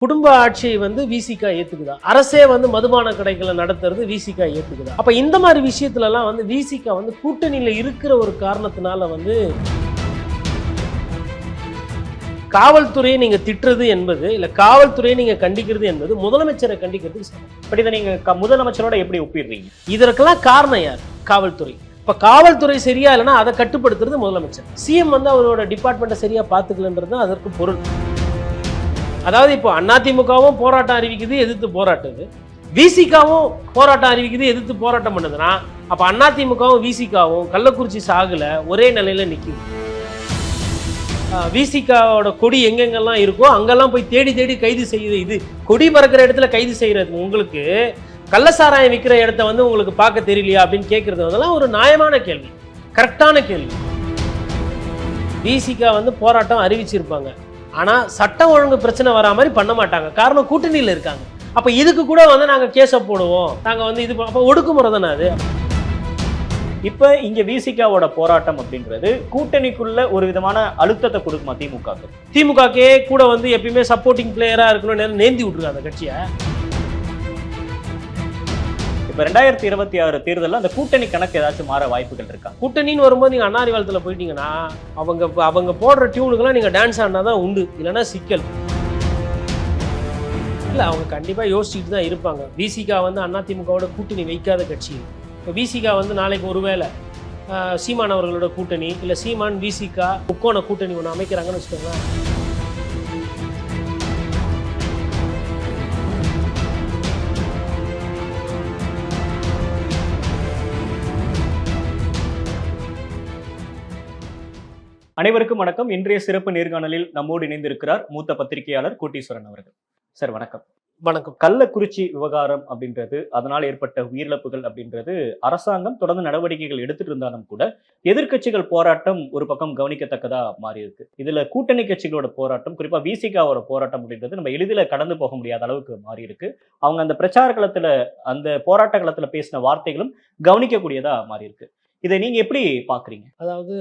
குடும்ப ஆட்சியை வந்து விசிகா ஏத்துக்குதா? அரசே வந்து மதுபான கடைகளை நடத்துறது விசிகா ஏத்துக்குதா? அப்ப இந்த மாதிரி விஷயத்துல எல்லாம் வந்து விசிகா வந்து கூட்டணியில இருக்கிற ஒரு காரணத்தினால வந்து காவல்துறையை நீங்க திட்டுறது என்பது இல்ல காவல்துறையை நீங்க கண்டிக்கிறது என்பது முதலமைச்சரை கண்டிக்கிறதுக்கு சமம். பட் இதை நீங்க முதலமைச்சரோட எப்படி ஒப்பிடுறீங்க? இதற்கெல்லாம் காரணம் யார்? காவல்துறை. இப்ப காவல்துறை சரியா இல்லைன்னா அதை கட்டுப்படுத்துறது முதலமைச்சர். சிஎம் வந்து அவரோட டிபார்ட்மெண்ட்டை சரியா பாத்துக்கலன்றது அதற்கு பொருள். அதாவது இப்போ அதிமுகவும் போராட்டம் அறிவிக்குது, எதிர்த்து போராட்டுது, விசிகாவும் போராட்டம் அறிவிக்குது, எதிர்த்து போராட்டம் பண்ணுதுன்னா அப்ப அதிமுகவும் விசிகாவும் கள்ளக்குறிச்சி சாகுல ஒரே நிலையில நிக்குது. விசிகாவோட கொடி எங்கெங்கெல்லாம் இருக்கோ அங்கெல்லாம் போய் தேடி தேடி கைது செய்யுது. இது கொடி பறக்கிற இடத்துல கைது செய்யறது உங்களுக்கு கள்ளசாராயம் விற்கிற இடத்த வந்து உங்களுக்கு பார்க்க தெரியலையா அப்படின்னு கேட்கறது அதெல்லாம் ஒரு நியாயமான கேள்வி, கரெக்டான கேள்வி. விசிகா வந்து போராட்டம் அறிவிச்சிருப்பாங்க, ஆனா சட்டம் ஒழுங்கு பிரச்சனை வரா மாதிரி பண்ண மாட்டாங்க. காரணம் கூட்டணியில இருக்காங்க. அப்ப இதுக்கு கூட வந்து நாங்க கேஸ போடுவோம், நாங்க வந்து இது அப்ப ஒடுக்குமுறை தானே அது. இப்ப இங்க விசிகாவோட போராட்டம் அப்படின்றது கூட்டணிக்குள்ள ஒரு விதமான அழுத்தத்தை கொடுக்குமா திமுகக்கு? திமுகக்கே கூட வந்து எப்பயுமே சப்போர்ட்டிங் பிளேயரா இருக்கணும்னு நேர்த்தி விட்டுருக்காங்க அந்த கட்சியை. இப்ப 2026 தேர்தலில் அந்த கூட்டணி கணக்கு ஏதாச்சும் மாற வாய்ப்புகள் இருக்கா? கூட்டணின்னு வரும்போது நீங்க அண்ணாரிவாளத்துல போயிட்டீங்கன்னா அவங்க போடுற டியூனுக்கெல்லாம் நீங்க டான்ஸ் ஆடினாதான் உண்டு, இல்லைன்னா சிக்கல். இல்ல அவங்க கண்டிப்பா யோசிச்சுட்டு தான் இருப்பாங்க. விசிகா வந்து அதிமுகவோட கூட்டணி வைக்காத கட்சி. இப்போ விசிகா வந்து நாளைக்கு ஒருவேளை சீமான் அவர்களோட கூட்டணி இல்ல சீமான் விசிகா முக்கோண கூட்டணி ஒன்று அமைக்கிறாங்கன்னு வச்சுக்கோங்களேன். அனைவருக்கும் வணக்கம். இன்றைய சிறப்பு நேர்காணலில் நம்மோடு இணைந்திருக்கிறார் மூத்த பத்திரிகையாளர் கோட்டீஸ்வரன் அவர்கள். சார் வணக்கம். வணக்கம். கள்ளக்குறிச்சி விவகாரம் அப்படின்றது, அதனால் ஏற்பட்ட உயிரிழப்புகள் அப்படின்றது அரசாங்கம் தொடர்ந்து நடவடிக்கைகள் எடுத்துட்டு இருந்தாலும் கூட எதிர்க்கட்சிகள் போராட்டம் ஒரு பக்கம் கவனிக்கத்தக்கதா மாறி இருக்கு. இதுல கூட்டணி கட்சிகளோட போராட்டம், குறிப்பா விசிகாவோட போராட்டம் அப்படின்றது நம்ம எளிதில கடந்து போக முடியாத அளவுக்கு மாறி இருக்கு. அவங்க அந்த பிரச்சார களத்துல, அந்த போராட்ட களத்துல பேசின வார்த்தைகளும் கவனிக்கக்கூடியதா மாறி இருக்கு. இதை நீங்க எப்படி பாக்குறீங்க? அதாவது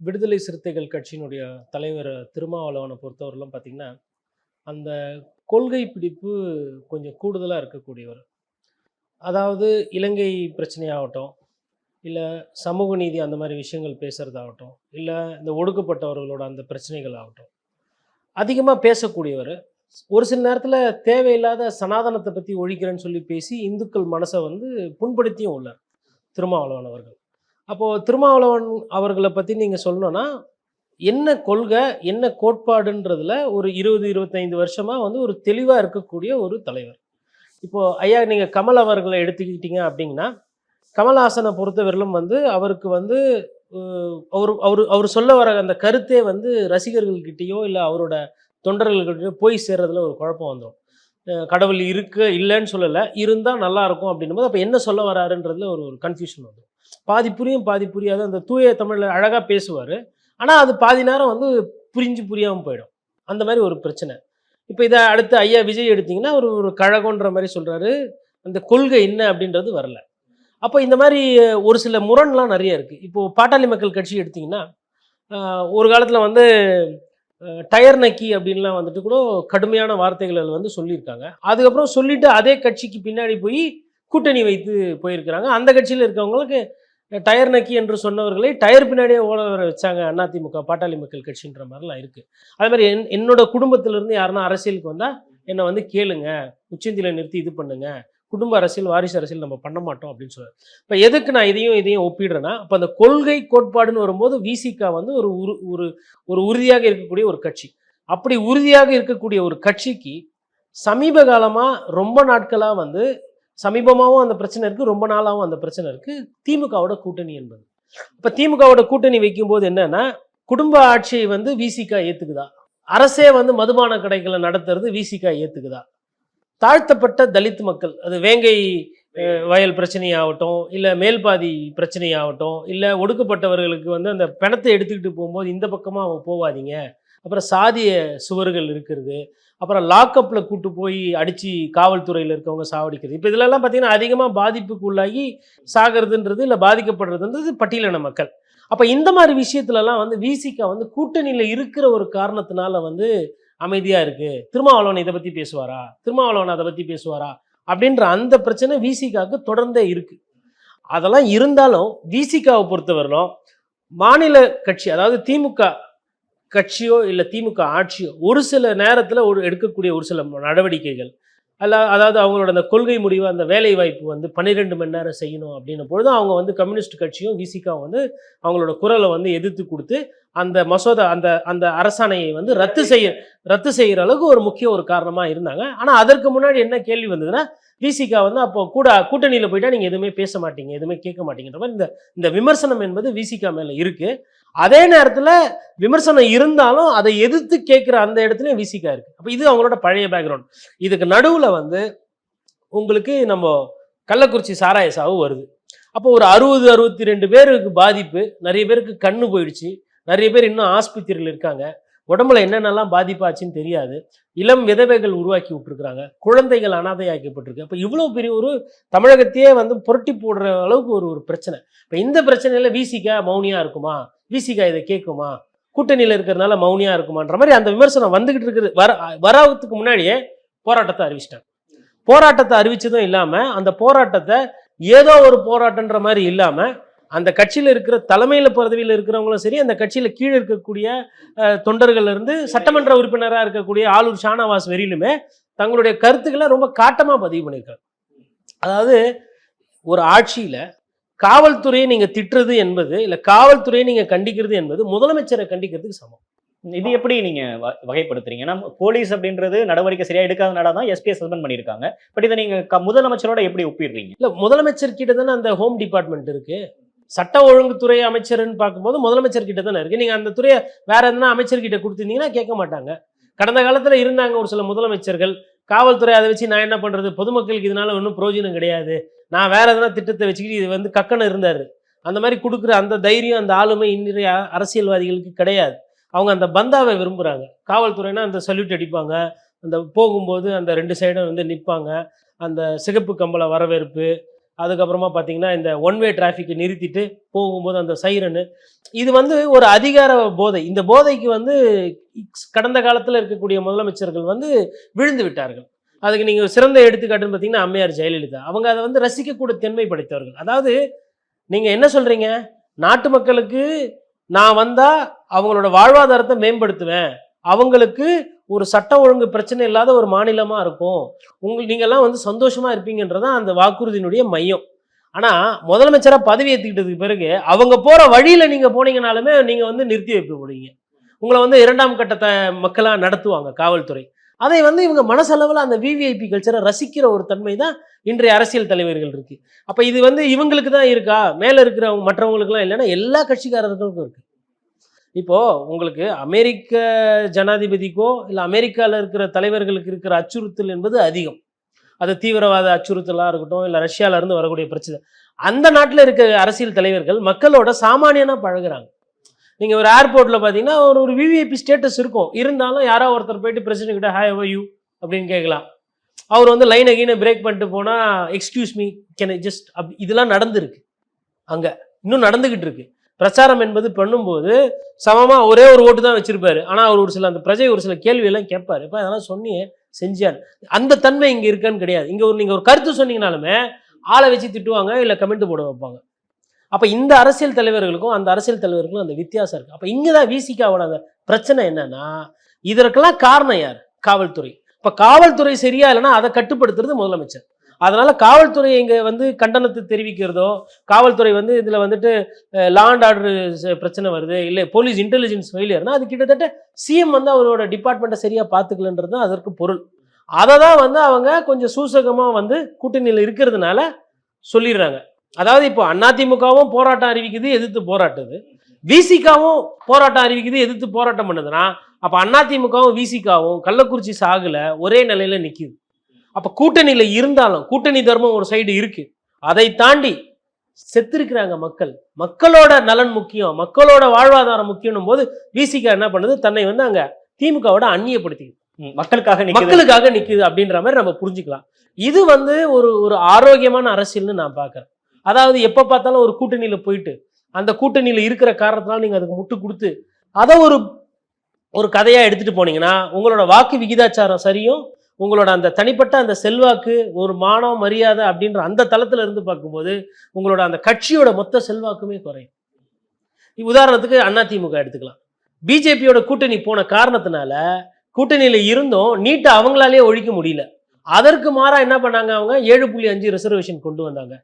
விடுதலை சிறுத்தைகள் கட்சியினுடைய தலைவர் திருமாவளவனை பொறுத்தவரையிலும் பார்த்தீங்கன்னா அந்த கொள்கை பிடிப்பு கொஞ்சம் கூடுதலாக இருக்கக்கூடியவர். அதாவது இலங்கை பிரச்சனையாகட்டும், இல்லை சமூக நீதி அந்த மாதிரி விஷயங்கள் பேசுகிறதாகட்டும், இல்லை இந்த ஒடுக்கப்பட்டவர்களோட அந்த பிரச்சனைகள் ஆகட்டும், அதிகமாக பேசக்கூடியவர். ஒரு சில நேரத்தில் தேவையில்லாத சனாதனத்தை பற்றி ஒழிக்கிறேன்னு சொல்லி பேசி இந்துக்கள் மனசை வந்து புண்படுத்தியும் உள்ளார் திருமாவளவன் அவர்கள். அப்போது திருமாவளவன் அவர்களை பற்றி நீங்கள் சொல்லணும்னா என்ன கொள்கை என்ன கோட்பாடுன்றதுல ஒரு 20-25 வருஷமாக வந்து ஒரு தெளிவாக இருக்கக்கூடிய ஒரு தலைவர். இப்போது ஐயா நீங்கள் கமல் அவர்களை எடுத்துக்கிட்டீங்க அப்படிங்கன்னா, கமல்ஹாசனை பொறுத்தவரையிலும் வந்து அவருக்கு வந்து அவர் அவர் அவர் சொல்ல வர அந்த கருத்தே வந்து ரசிகர்கள்கிட்டயோ இல்லை அவரோட தொண்டர்கள்கிட்டயோ போய் சேர்றதுல ஒரு குழப்பம் வந்துடும். கடவுள் இருக்கு இல்லைன்னு சொல்லலை, இருந்தால் நல்லா இருக்கும் அப்படின்னும் போது அப்போ என்ன சொல்ல வராருன்றதுல ஒரு கன்ஃபியூஷன் வந்துடும். பாதி புரியும் பாதி புரியாது. அந்த தூய தமிழில் அழகாக பேசுவார், ஆனால் அது பாதி நேரம் வந்து புரியாமல் போயிடும். அந்த மாதிரி ஒரு பிரச்சனை. இப்போ இதை அடுத்து ஐயா விஜய் எடுத்திங்கன்னா ஒரு கழகன்ற மாதிரி சொல்கிறாரு, அந்த கொள்கை என்ன அப்படின்றது வரல. அப்போ இந்த மாதிரி ஒரு சில முரண்லாம் நிறைய இருக்குது. இப்போது பாட்டாளி மக்கள் கட்சி எடுத்திங்கன்னா ஒரு காலத்தில் வந்து டயர் நக்கி அப்படின்லாம் வந்துட்டு கூட கடுமையான வார்த்தைகள் வந்து சொல்லியிருக்காங்க. அதுக்கப்புறம் சொல்லிட்டு அதே கட்சிக்கு பின்னாடி போய் கூட்டணி வைத்து போயிருக்கிறாங்க. அந்த கட்சியில் இருக்கவங்களுக்கு டயர் நக்கி என்று சொன்னவர்களை டயர் பின்னாடியே ஓட வர வச்சாங்க அதிமுக பாட்டாளி மக்கள் கட்சின்ற மாதிரிலாம் இருக்குது. அதே மாதிரி என்னோட குடும்பத்திலேருந்து யாருன்னா அரசியலுக்கு வந்தால் என்னை வந்து கேளுங்க, உச்சந்தியில் நிறுத்தி இது பண்ணுங்க, குடும்ப அரசியல் வாரிசு அரசியல் நம்ம பண்ண மாட்டோம் அப்படின்னு சொல்லுவார். இப்போ எதுக்கு நான் இதையும் ஒப்பிடுறேன்னா, அப்போ அந்த கொள்கை கோட்பாடுன்னு வரும்போது விசிகா வந்து ஒரு உறுதியாக இருக்கக்கூடிய ஒரு கட்சி. அப்படி உறுதியாக இருக்கக்கூடிய ஒரு கட்சிக்கு சமீப காலமாக ரொம்ப நாட்களாக வந்து சமீபமாகவும் அந்த பிரச்சனை இருக்குது, ரொம்ப நாளாகவும் அந்த பிரச்சனை இருக்குது, திமுகவோட கூட்டணி என்பது. இப்போ திமுகவோட கூட்டணி வைக்கும்போது என்னன்னா, குடும்ப ஆட்சியை வந்து விசிகா ஏற்றுக்குதா? அரசே வந்து மதுபான கடைகளை நடத்துறது விசிகா ஏற்றுக்குதா? தாழ்த்தப்பட்ட தலித் மக்கள், அது வேங்கை வயல் பிரச்சனையாகட்டும், இல்லை மேல்பாதி பிரச்சனையாகட்டும், இல்லை ஒடுக்கப்பட்டவர்களுக்கு வந்து அந்த பிணத்தை எடுத்துக்கிட்டு போகும்போது இந்த பக்கமாக போகாதீங்க, அப்புறம் சாதிய சுவர்கள் இருக்கிறது, அப்புறம் லாக்அப்பில் கூட்டு போய் அடித்து காவல்துறையில் இருக்கவங்க சாவடிக்கிறது, இப்போ இதிலெல்லாம் பார்த்தீங்கன்னா அதிகமாக பாதிப்புக்கு உள்ளாகி சாகிறதுன்றது இல்லை பாதிக்கப்படுறதுன்றது பட்டியலின மக்கள். அப்போ இந்த மாதிரி விஷயத்துலலாம் வந்து விசிகா வந்து கூட்டணியில் இருக்கிற ஒரு காரணத்தினால வந்து அமைதியா இருக்கு, திருமாவளவன் இதை பத்தி பேசுவாரா, திருமாவளவன் அதை பத்தி பேசுவாரா அப்படின்ற அந்த பிரச்சனை விசிகாவுக்கு தொடர்ந்தே இருக்கு. அதெல்லாம் இருந்தாலும் விசிகாவை பொறுத்தவரையிலும் மாநில கட்சி, அதாவது திமுக கட்சியோ இல்லை திமுக ஆட்சியோ ஒரு சில நேரத்தில் எடுக்கக்கூடிய ஒரு சில நடவடிக்கைகள் அதாவது அவங்களோட அந்த கொள்கை முடிவு, அந்த வேலை வாய்ப்பு வந்து 12 மணி நேரம் செய்யணும் அப்படின்னும் பொழுது அவங்க வந்து கம்யூனிஸ்ட் கட்சியும் விசிகாவும் வந்து அவங்களோட குரலை வந்து எதிர்த்து கொடுத்து அந்த மசோதா அந்த அந்த அரசாணையை வந்து ரத்து செய்கிற அளவுக்கு ஒரு முக்கிய ஒரு காரணமாக இருந்தாங்க. ஆனால் அதற்கு முன்னாடி என்ன கேள்வி வந்ததுன்னா, விசிகா வந்து அப்போ கூட்டணியில் போயிட்டா நீங்கள் எதுவுமே பேச மாட்டீங்க, எதுவுமே கேட்க மாட்டீங்கன்ற மாதிரி இந்த விமர்சனம் என்பது விசிகா மேலே இருக்குது. அதே நேரத்தில் விமர்சனம் இருந்தாலும் அதை எதிர்த்து கேட்குற அந்த இடத்துலையும் விசிகா இருக்குது. அப்போ இது அவங்களோட பழைய பேக்ரவுண்ட். இதுக்கு நடுவில் வந்து உங்களுக்கு நம்ம கள்ளக்குறிச்சி சாராய சாவு வருது. அப்போ ஒரு 62 பேருக்கு பாதிப்பு, நிறைய பேருக்கு கண்ணு போயிடுச்சு, நிறைய பேர் இன்னும் ஆஸ்பத்திரியில் இருக்காங்க, உடம்புல என்னென்னலாம் பாதிப்பாச்சுன்னு தெரியாது, இளம் விதவைகள் உருவாக்கி விட்டுருக்குறாங்க, குழந்தைகள் அனாதையாக்கப்பட்டிருக்கு. அப்போ இவ்வளோ பெரிய ஒரு தமிழகத்தையே வந்து புரட்டி போடுற அளவுக்கு ஒரு பிரச்சனை. இப்போ இந்த பிரச்சனையில் விசிகா மௌனியாக இருக்குமா, விசிகா இதை கேட்குமா, கூட்டணியில் இருக்கிறதுனால மௌனியாக இருக்குமான்ற மாதிரி அந்த விமர்சனம் வந்துக்கிட்டு இருக்குது. வராதுக்கு முன்னாடியே போராட்டத்தை அறிவிச்சிட்டாங்க. போராட்டத்தை அறிவிச்சதும் இல்லாமல் அந்த போராட்டத்தை ஏதோ ஒரு போராட்டன்ற மாதிரி இல்லாமல் அந்த கட்சியில் இருக்கிற தலைமையில் பதவியில் இருக்கிறவங்களும் சரி, அந்த கட்சியில் கீழே இருக்கக்கூடிய தொண்டர்கள் இருந்து சட்டமன்ற உறுப்பினராக இருக்கக்கூடிய ஆளூர் ஷானவாஸ் வரையிலுமே தங்களுடைய கருத்துக்களை ரொம்ப காட்டமாக பதிவு பண்ணியிருக்காங்க. அதாவது ஒரு ஆட்சியில் காவல்துறையை நீங்கள் திட்டுறது என்பது, இல்லை காவல்துறையை நீங்கள் கண்டிக்கிறது என்பது முதலமைச்சரை கண்டிக்கிறதுக்கு சமம். இது எப்படி நீங்க வகைப்படுத்துறீங்க? ஏன்னா போலீஸ் அப்படின்றது நடவடிக்கை சரியா எடுக்காதனால தான் எஸ்பியை சஸ்பெண்ட் பண்ணியிருக்காங்க. பட் இதை நீங்க முதலமைச்சரோட எப்படி ஒப்பிடுறீங்க? இல்லை, முதலமைச்சர் கிட்ட தானே அந்த ஹோம் டிபார்ட்மெண்ட் இருக்கு. சட்ட ஒழுங்குத்துறை அமைச்சர்னு பார்க்கும்போது முதலமைச்சர் கிட்ட தானே இருக்கு. நீங்க அந்த துறையை வேற எதனா அமைச்சர்கிட்ட கொடுத்துருந்தீங்கன்னா கேட்க மாட்டாங்க. கடந்த காலத்துல இருந்தாங்க ஒரு சில முதலமைச்சர்கள், காவல்துறை அதை வச்சு நான் என்ன பண்றது, பொதுமக்களுக்கு இதனால ஒன்றும் பிரயோஜனம் கிடையாது, நான் வேற எதனா திட்டத்தை வச்சுக்கிட்டு இது வந்து கக்கன்னு இருந்தாரு. அந்த மாதிரி கொடுக்குற அந்த தைரியம், அந்த ஆளுமை இன்றைய அரசியல்வாதிகளுக்கு கிடையாது. அவங்க அந்த பந்தாவை விரும்புகிறாங்க. காவல்துறைனா அந்த சல்யூட் அடிப்பாங்க, அந்த போகும்போது அந்த 2 சைடும் வந்து நிற்பாங்க, அந்த சிகப்பு கம்பள வரவேற்பு, அதுக்கப்புறமா பார்த்தீங்கன்னா இந்த ஒன் வே டிராஃபிக்கை நிறுத்திட்டு போகும்போது அந்த சைரனு, இது வந்து ஒரு அதிகார போதை. இந்த போதைக்கு வந்து கடந்த காலத்தில் இருக்கக்கூடிய முதலமைச்சர்கள் வந்து விழுந்து விட்டார்கள். அதுக்கு நீங்கள் சிறந்த எடுத்துக்காட்டுன்னு பார்த்தீங்கன்னா அம்மையார் ஜெயலலிதா. அவங்க அதை வந்து ரசிக்கக்கூட தன்மை படைத்தவர்கள். அதாவது நீங்கள் என்ன சொல்கிறீங்க, நாட்டு மக்களுக்கு நான் வந்தால் அவங்களோட வாழ்வாதாரத்தை மேம்படுத்துவேன், அவங்களுக்கு ஒரு சட்ட ஒழுங்கு பிரச்சனை இல்லாத ஒரு மாநிலமாக இருக்கும், நீங்கள்லாம் வந்து சந்தோஷமாக இருப்பீங்கன்றதான் அந்த வாக்குறுதியினுடைய மையம். ஆனால் முதலமைச்சராக பதவி ஏற்றுக்கிட்டதுக்கு பிறகு அவங்க போகிற வழியில் நீங்கள் போனீங்கனாலுமே நீங்கள் வந்து நிறுத்தி வைக்கப்படுவீங்க. உங்களை வந்து 2ஆம் கட்டத்தை மக்களாக நடத்துவாங்க காவல்துறை. அதை வந்து இவங்க மனசளவில் அந்த விவிஐபி கல்ச்சரை ரசிக்கிற ஒரு தன்மை தான் இன்றைய அரசியல் தலைவர்கள் இருக்கு. அப்போ இது வந்து இவங்களுக்கு தான் இருக்கா, மேலே இருக்கிறவங்க மற்றவங்களுக்குலாம் இல்லைன்னா எல்லா கட்சிக்காரர்களுக்கும் இருக்கு. இப்போ உங்களுக்கு அமெரிக்க ஜனாதிபதிக்கோ இல்லை அமெரிக்காவில் இருக்கிற தலைவர்களுக்கு இருக்கிற அச்சுறுத்தல் என்பது அதிகம். அது தீவிரவாத அச்சுறுத்தலாக இருக்கட்டும், இல்லை ரஷ்யாவிலேருந்து வரக்கூடிய பிரச்சனை. அந்த நாட்டில் இருக்க அரசியல் தலைவர்கள் மக்களோட சாமானியனாக பழகுறாங்க. நீங்கள் ஒரு ஏர்போர்ட்டில் பார்த்தீங்கன்னா ஒரு விவிஐபி ஸ்டேட்டஸ் இருக்கும், இருந்தாலும் யாரோ ஒருத்தர் போயிட்டு பிரசிடென்ட் கிட்ட ஹாய் ஹவ் யூ அப்படின்னு கேட்கலாம். அவர் வந்து லைனை கீழே பிரேக் பண்ணிட்டு போனால் excuse me can I just இதெல்லாம் நடந்துருக்கு. அங்கே இன்னும் நடந்துக்கிட்டு இருக்கு. பிரச்சாரம் என்பது பண்ணும்போது சமமாக ஒரே ஒரு ஓட்டு தான் வச்சிருப்பாரு. ஆனால் அவர் ஒரு சில அந்த பிரஜை ஒரு சில கேள்வியெல்லாம் கேட்பாரு. இப்போ அதெல்லாம் சொன்னியே செஞ்சான், அந்த தன்மை இங்கே இருக்கான்னு கிடையாது. இங்கே நீங்கள் ஒரு கருத்து சொன்னீங்கனாலுமே ஆளை வச்சு திட்டுவாங்க, இல்லை கமெண்ட் போட வைப்பாங்க. அப்போ இந்த அரசியல் தலைவர்களுக்கும் அந்த அரசியல் தலைவர்களுக்கும் அந்த வித்தியாசம் இருக்குது. அப்போ இங்கே தான் விசிகாவோட அந்த பிரச்சனை என்னன்னா, இதற்கெல்லாம் காரணம் யார்? காவல்துறை. இப்போ காவல்துறை சரியா இல்லைன்னா அதை கட்டுப்படுத்துறது முதலமைச்சர். அதனால காவல்துறை இங்கே வந்து கண்டனத்தை தெரிவிக்கிறதோ, காவல்துறை வந்து இதில் வந்துட்டு லா அண்ட் ஆர்டர் பிரச்சனை வருது, இல்லை போலீஸ் இன்டெலிஜென்ஸ் ஃபெயிலியர்னா அது கிட்டத்தட்ட சிஎம் வந்து அவரோட டிபார்ட்மெண்ட்டை சரியாக பார்த்துக்கலன்றது தான் அதற்கு பொருள். அதை தான் வந்து அவங்க கொஞ்சம் சூசகமாக வந்து கூட்டணியில் இருக்கிறதுனால சொல்லிடுறாங்க. அதாவது இப்போ அதிமுகவும் போராட்டம் அறிவிக்குது, எதிர்த்து போராட்டுது, விசிகாவும் போராட்டம் அறிவிக்குது, எதிர்த்து போராட்டம் பண்ணுதுன்னா அப்போ அதிமுகவும் விசிகாவும் கள்ளக்குறிச்சி சாகுல ஒரே நிலையில நிற்கிது. அப்போ கூட்டணியில் இருந்தாலும் கூட்டணி தர்மம் ஒரு சைடு இருக்கு, அதை தாண்டி செத்துருக்கிறாங்க மக்கள். மக்களோட நலன் முக்கியம், மக்களோட வாழ்வாதாரம் முக்கியம் போது விசிகா என்ன பண்ணுது, தன்னை வந்து அங்கே திமுகவோட அந்நியப்படுத்திக்குது, மக்களுக்காக நிற்குது அப்படின்ற மாதிரி நம்ம புரிஞ்சுக்கலாம். இது வந்து ஒரு ஆரோக்கியமான அரசியல்னு நான் பார்க்குறேன். அதாவது எப்போ பார்த்தாலும் ஒரு கூட்டணியில் போயிட்டு அந்த கூட்டணியில் இருக்கிற காரணத்தினால நீங்கள் அதுக்கு முட்டு கொடுத்து அதை ஒரு ஒரு கதையாக எடுத்துகிட்டு போனீங்கன்னா உங்களோட வாக்கு விகிதாச்சாரம் சரியும், உங்களோட அந்த தனிப்பட்ட அந்த செல்வாக்கு, ஒரு மானம் மரியாதை அப்படின்ற அந்த தளத்தில் இருந்து பார்க்கும்போது உங்களோட அந்த கட்சியோட மொத்த செல்வாக்குமே குறையும். உதாரணத்துக்கு அதிமுக எடுத்துக்கலாம். பிஜேபியோட கூட்டணி போன காரணத்தினால கூட்டணியில் இருந்தும் நீட்டை அவங்களாலே ஒழிக்க முடியல. அதற்கு மாறா என்ன பண்ணாங்க, அவங்க 7.5 ரிசர்வேஷன் கொண்டு வந்தாங்க.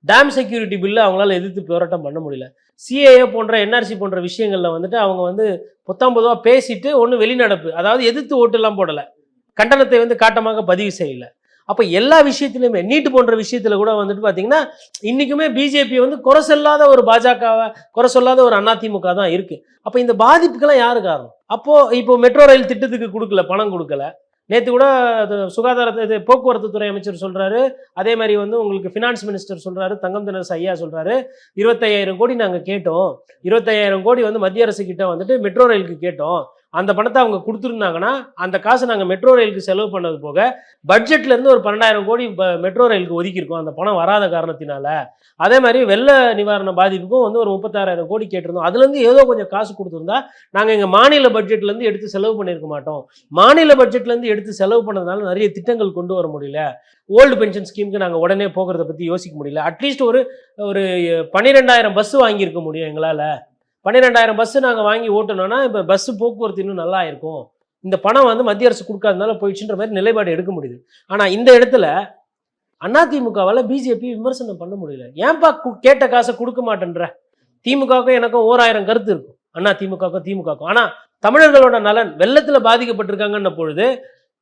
டேம் செக்யூரிட்டி பில்லை அவங்களால எதிர்த்து போராட்டம் பண்ண முடியல. சிஏஏ போன்ற என்ஆர்சி போன்ற விஷயங்களில் வந்துட்டு அவங்க வந்து பொத்தாம்பதுவாக பேசிட்டு ஒன்று வெளிநடப்பு, அதாவது எதிர்த்து ஓட்டெல்லாம் போடலை, கண்டனத்தை வந்து காட்டமாக பதிவு செய்யல. அப்போ எல்லா விஷயத்திலுமே நீட்டு போன்ற விஷயத்தில் கூட வந்துட்டு பார்த்தீங்கன்னா இன்றைக்குமே பிஜேபி வந்து குறை சொல்லாத ஒரு பாஜகவை, குறை சொல்லாத ஒரு அதிமுக தான் இருக்குது. அப்போ இந்த பாதிப்புக்கெல்லாம் யார் காரணம்? அப்போது இப்போ மெட்ரோ ரயில் திட்டத்துக்கு கொடுக்கல, பணம் கொடுக்கல. நேற்று கூட இது போக்குவரத்து துறை அமைச்சர் சொல்கிறாரு, அதே மாதிரி வந்து உங்களுக்கு ஃபினான்ஸ் மினிஸ்டர் சொல்கிறாரு, தங்கம் தினசு ஐயா சொல்கிறாரு, 25,000 கோடி நாங்கள் கேட்டோம், 25,000 கோடி வந்து மத்திய அரசு கிட்ட வந்துட்டு மெட்ரோ ரயிலுக்கு கேட்டோம், அந்த பணத்தை அவங்க கொடுத்துருந்தாங்கன்னா அந்த காசை நாங்கள் மெட்ரோ ரயிலுக்கு செலவு பண்ணது போக பட்ஜெட்லேருந்து ஒரு 12,000 கோடி மெட்ரோ ரயிலுக்கு ஒதுக்கியிருக்கோம், அந்த பணம் வராத காரணத்தினால. அதே மாதிரி வெள்ள நிவாரண பாதிப்புக்கும் வந்து ஒரு 36,000 கோடி கேட்டிருந்தோம், அதுலேருந்து ஏதோ கொஞ்சம் காசு கொடுத்துருந்தா நாங்கள் எங்கள் மாநில பட்ஜெட்லேருந்து எடுத்து செலவு பண்ணியிருக்க மாட்டோம். மாநில பட்ஜெட்லேருந்து எடுத்து செலவு பண்ணதுனால நிறைய திட்டங்கள் கொண்டு வர முடியல. ஓல்டு பென்ஷன் ஸ்கீமுக்கு நாங்கள் உடனே போகிறத பற்றி யோசிக்க முடியல. அட்லீஸ்ட் ஒரு 12,000 பஸ் வாங்கியிருக்க முடியும் எங்களால். 12,000 பஸ்ஸு நாங்கள் வாங்கி ஓட்டணும்னா இப்போ பஸ்ஸு போக்குவரத்து இன்னும் நல்லா இருக்கும். இந்த பணம் வந்து மத்திய அரசு கொடுக்காதனால போயிடுச்சுன்ற மாதிரி நிலைப்பாடு எடுக்க முடியுது. ஆனால் இந்த இடத்துல அதிமுகவால் பிஜேபி விமர்சனம் பண்ண முடியல. ஏன்பா கேட்ட காசை கொடுக்க மாட்டேன்ற? திமுகவுக்கும் எனக்கும் 1000 கருத்து இருக்கும், அதிமுகவுக்கும் திமுகவுக்கும். ஆனால் தமிழர்களோட நலன் வெள்ளத்தில் பாதிக்கப்பட்டிருக்காங்கன்ன பொழுது